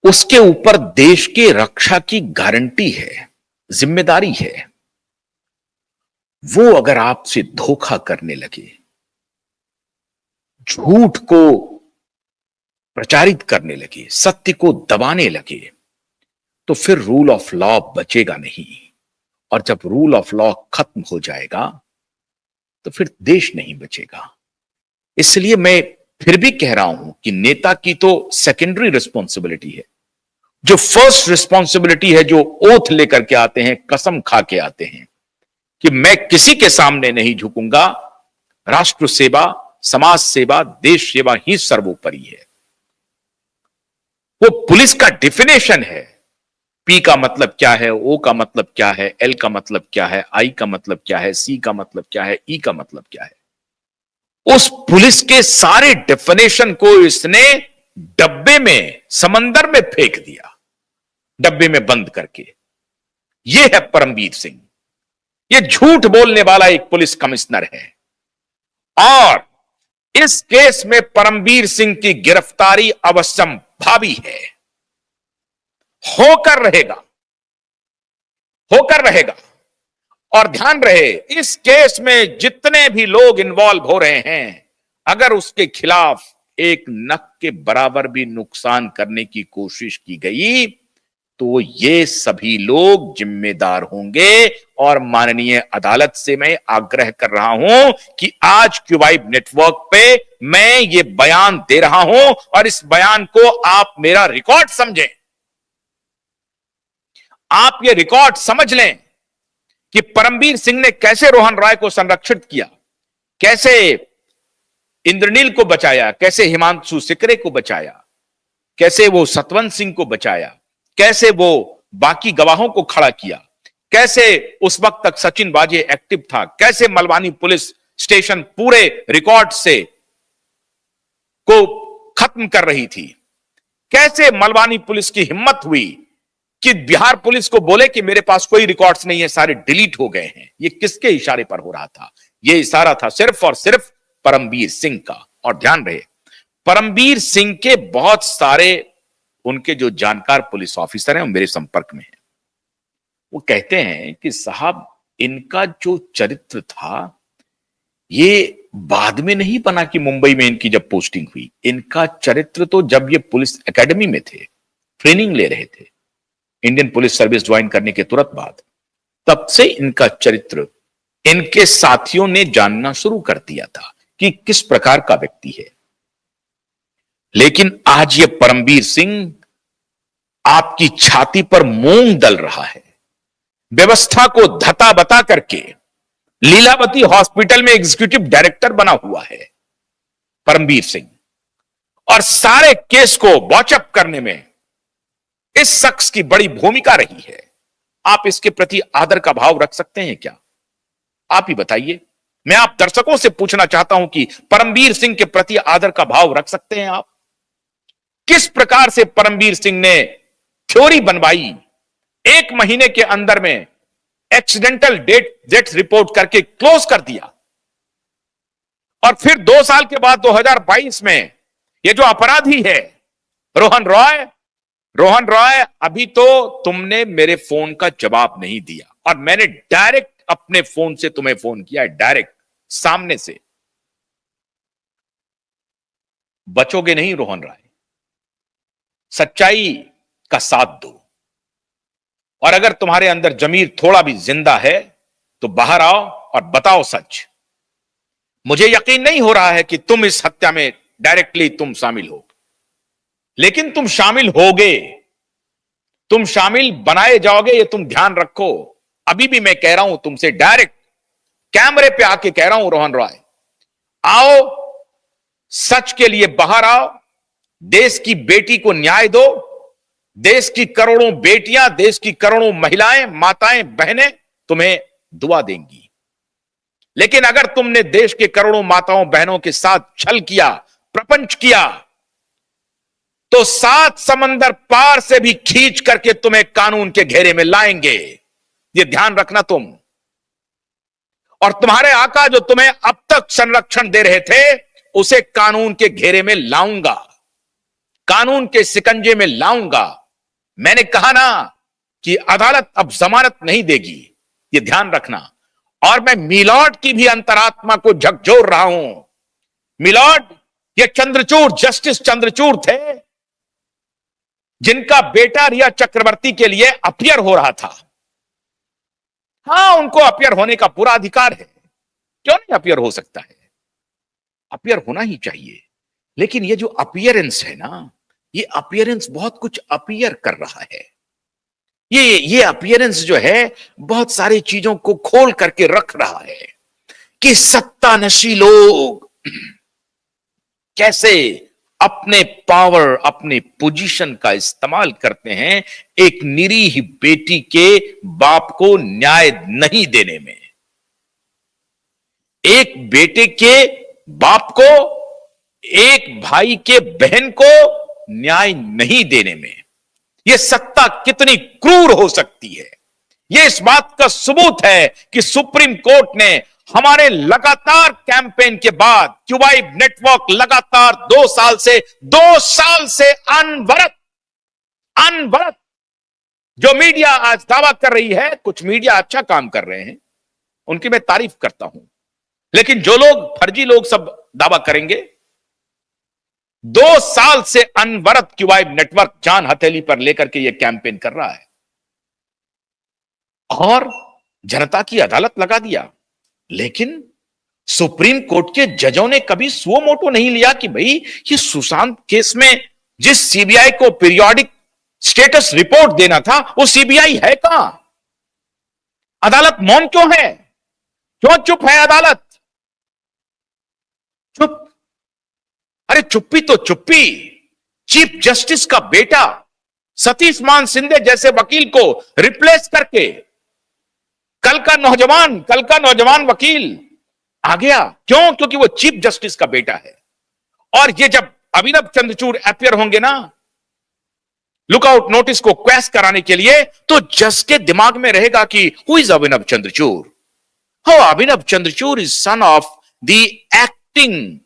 उसके ऊपर देश के रक्षा की गारंटी है, जिम्मेदारी है। वो अगर आपसे धोखा करने लगे, झूठ को प्रचारित करने लगे, सत्य को दबाने लगे, तो फिर रूल ऑफ लॉ बचेगा नहीं। और जब रूल ऑफ लॉ खत्म हो जाएगा तो फिर देश नहीं बचेगा। इसलिए मैं फिर भी कह रहा हूं कि नेता की तो सेकेंडरी रिस्पॉन्सिबिलिटी है। जो फर्स्ट रिस्पॉन्सिबिलिटी है, जो ओथ लेकर के आते हैं, कसम खा के आते हैं कि मैं किसी के सामने नहीं झुकूंगा, राष्ट्र सेवा, समाज सेवा, देश सेवा ही सर्वोपरि है। वो पुलिस का डिफिनेशन है। पी का मतलब क्या है, ओ का मतलब क्या है, एल का मतलब क्या है, आई का मतलब क्या है, सी का मतलब क्या है, ई का मतलब क्या है। उस पुलिस के सारे डेफिनेशन को इसने डब्बे में, समंदर में फेंक दिया, डब्बे में बंद करके। यह है परमवीर सिंह। यह झूठ बोलने वाला एक पुलिस कमिश्नर है। और इस केस में परमवीर सिंह की गिरफ्तारी अवश्यंभावी है। होकर रहेगा, होकर रहेगा। और ध्यान रहे, इस केस में जितने भी लोग इन्वॉल्व हो रहे हैं, अगर उसके खिलाफ एक नख के बराबर भी नुकसान करने की कोशिश की गई तो ये सभी लोग जिम्मेदार होंगे। और माननीय अदालत से मैं आग्रह कर रहा हूं कि आज क्यूबाइब नेटवर्क पे मैं ये बयान दे रहा हूं और इस बयान को आप मेरा रिकॉर्ड समझें। आप ये रिकॉर्ड समझ लें कि परमवीर सिंह ने कैसे रोहन रॉय को संरक्षित किया, कैसे इंद्रनील को बचाया, कैसे हिमांशु सिकरे को बचाया, कैसे वो सतवंत सिंह को बचाया, कैसे वो बाकी गवाहों को खड़ा किया, कैसे उस वक्त तक सचिन वाजे एक्टिव था, कैसे मलवानी पुलिस स्टेशन पूरे रिकॉर्ड से को खत्म कर रही थी, कैसे मलवानी पुलिस की हिम्मत हुई कि बिहार पुलिस को बोले कि मेरे पास कोई रिकॉर्ड्स नहीं है, सारे डिलीट हो गए हैं। ये किसके इशारे पर हो रहा था? ये इशारा था सिर्फ और सिर्फ परमवीर सिंह का। और ध्यान रहे, परमवीर सिंह के बहुत सारे उनके जो जानकार पुलिस ऑफिसर हैं वो मेरे संपर्क में हैं। वो कहते हैं कि साहब, इनका जो चरित्र था ये बाद में नहीं बना कि मुंबई में इनकी जब पोस्टिंग हुई। इनका चरित्र तो जब ये पुलिस एकेडमी में थे, ट्रेनिंग ले रहे थे, इंडियन पुलिस सर्विस ज्वाइन करने के तुरंत बाद, तब से इनका चरित्र इनके साथियों ने जानना शुरू कर दिया था कि किस प्रकार का व्यक्ति है। लेकिन आज ये परमवीर सिंह आपकी छाती पर मूंग दल रहा है, व्यवस्था को धता बता करके लीलावती हॉस्पिटल में एग्जीक्यूटिव डायरेक्टर बना हुआ है परमवीर सिंह। और सारे केस को वॉचअप करने में इस शख्स की बड़ी भूमिका रही है। आप इसके प्रति आदर का भाव रख सकते हैं क्या? आप ही बताइए। मैं आप दर्शकों से पूछना चाहता हूं कि परमवीर सिंह के प्रति आदर का भाव रख सकते हैं आप? किस प्रकार से परमवीर सिंह ने थ्योरी बनवाई, 1 महीने के अंदर में एक्सीडेंटल डेथ रिपोर्ट करके क्लोज कर दिया। और फिर 2 साल के बाद 2022 में ये जो अपराधी है रोहन रॉय, अभी तो तुमने मेरे फोन का जवाब नहीं दिया और मैंने डायरेक्ट अपने फोन से तुम्हें फोन किया है, डायरेक्ट सामने से। बचोगे नहीं रोहन रॉय, सच्चाई का साथ दो। और अगर तुम्हारे अंदर जमीर थोड़ा भी जिंदा है तो बाहर आओ और बताओ सच। मुझे यकीन नहीं हो रहा है कि तुम इस हत्या में डायरेक्टली तुम शामिल हो, लेकिन तुम शामिल होगे, तुम शामिल बनाए जाओगे, ये तुम ध्यान रखो। अभी भी मैं कह रहा हूं तुमसे, डायरेक्ट कैमरे पे आके कह रहा हूं, रोहन रॉय आओ, सच के लिए बाहर आओ, देश की बेटी को न्याय दो। देश की करोड़ों बेटियां, देश की करोड़ों महिलाएं, माताएं, बहनें तुम्हें दुआ देंगी। लेकिन अगर तुमने देश के करोड़ों माताओं बहनों के साथ छल किया, प्रपंच किया, तो 7 समंदर पार से भी खींच करके तुम्हें कानून के घेरे में लाएंगे। ये ध्यान रखना तुम। और तुम्हारे आका जो तुम्हें अब तक संरक्षण दे रहे थे, उसे कानून के घेरे में लाऊंगा। कानून के शिकंजे में लाऊंगा। मैंने कहा ना कि अदालत अब जमानत नहीं देगी, ये ध्यान रखना। और मैं मिलॉर्ड की भी अंतरात्मा को झकझोर रहा हूं। मिलॉर्ड, ये चंद्रचूड़, जस्टिस चंद्रचूड़ थे जिनका बेटा रिया चक्रवर्ती के लिए अपियर हो रहा था। हां, उनको अपियर होने का पूरा अधिकार है, क्यों नहीं अपियर हो सकता है? अपियर होना ही चाहिए। लेकिन ये जो अपियरेंस है ना, ये अपियरेंस बहुत कुछ अपियर कर रहा है। ये अपियरेंस जो है बहुत सारी चीजों को खोल करके रख रहा है कि सत्तानशी लोग कैसे अपने पावर, अपने पोजीशन का इस्तेमाल करते हैं एक निरीह बेटी के बाप को न्याय नहीं देने में, एक बेटे के बाप को, एक भाई के बहन को न्याय नहीं देने में। यह सत्ता कितनी क्रूर हो सकती है, यह इस बात का सबूत है कि सुप्रीम कोर्ट ने हमारे लगातार कैंपेन के बाद क्यूबाइब नेटवर्क लगातार 2 साल से अनवरत जो मीडिया आज दावा कर रही है, कुछ मीडिया अच्छा काम कर रहे हैं, उनकी मैं तारीफ करता हूं, लेकिन जो लोग फर्जी लोग सब दावा करेंगे, 2 साल से अनवरत क्यूबाइब नेटवर्क जान हथेली पर लेकर के यह कैंपेन कर रहा है और जनता की अदालत लगा दिया। लेकिन सुप्रीम कोर्ट के जजों ने कभी सुओ मोटो नहीं लिया कि भाई ये सुशांत केस में जिस सीबीआई को पीरियोडिक स्टेटस रिपोर्ट देना था, वो सीबीआई है कहां? अदालत मौन क्यों है? क्यों चुप है अदालत? चुप। अरे चुप्पी तो चुप्पी। चीफ जस्टिस का बेटा सतीश मान सिंधे जैसे वकील को रिप्लेस करके कल का नौजवान वकील आ गया। क्यों? क्योंकि वो चीफ जस्टिस का बेटा है। और ये जब अभिनव चंद्रचूड़ अपियर होंगे ना लुकआउट नोटिस को क्वेश कराने के लिए, तो जज के दिमाग में रहेगा कि हु इज अभिनव चंद्रचूड़? हो, Abhinav Chandrachud is son of the acting